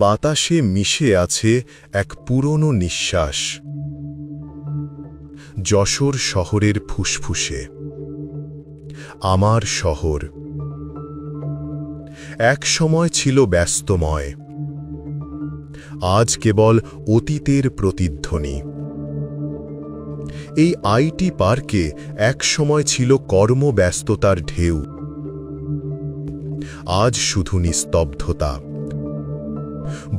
বাতাসে মিশে আছে এক পুরনো নিঃশ্বাস, যশোর শহরের ফুসফুসে। আমার শহর এক সময় ছিল ব্যস্তময়, আজ কেবল অতীতের প্রতিধ্বনি। এই আইটি পার্কে এক সময় ছিল কর্মব্যস্ততার ঢেউ, আজ শুধু নিস্তব্ধতা।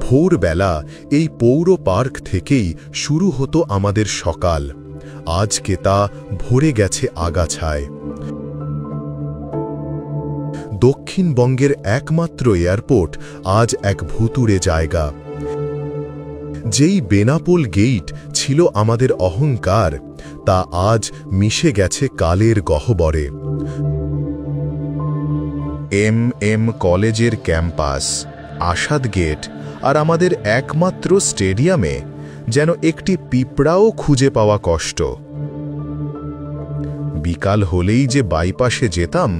ভোরবেলা এই পৌর পার্ক থেকেই শুরু হতো আমাদের সকাল, আজকে তা ভরে গেছে আগাছায়। দক্ষিণবঙ্গের একমাত্র এয়ারপোর্ট আজ এক ভুতুড়ে জায়গা। যেই বেনাপোল গেট ছিল আমাদের অহংকার, তা আজ মিশে গেছে কালের গহ্বরে। এম কলেজের ক্যাম্পাস, আসাদ গেট আর আমাদের একমাত্র স্টেডিয়ামে যেন একটি পিঁপড়াও খুঁজে পাওয়া কষ্ট। বিকাল হলেই যে বাইপাসে যেতাম,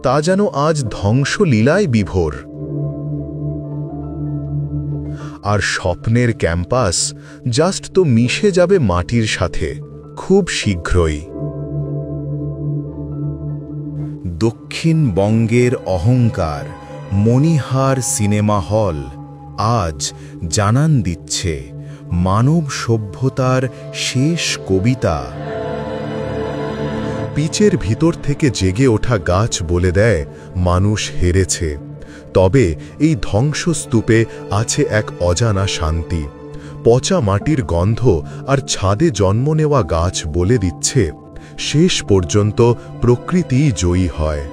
তা যেন আজ ধ্বংসলীলায় বিভোর। আর স্বপ্নের ক্যাম্পাস জাস্ট তো মিশে যাবে মাটির সাথে খুব শীঘ্রই। দক্ষিণবঙ্গের অহংকার মণিহার সিনেমা হল আজ জানান দিচ্ছে মানব সভ্যতার শেষ কবিতা। পিচের ভিতর থেকে জেগে ওঠা গাছ বলে দেয় মানুষ হেরেছে, তবে এই ধ্বংসস্তূপে আছে এক অজানা শান্তি। পচা মাটির গন্ধ আর ছাদে জন্ম নেওয়া গাছ বলে দিচ্ছে শেষ পর্যন্ত প্রকৃতিই জয়ী হয়।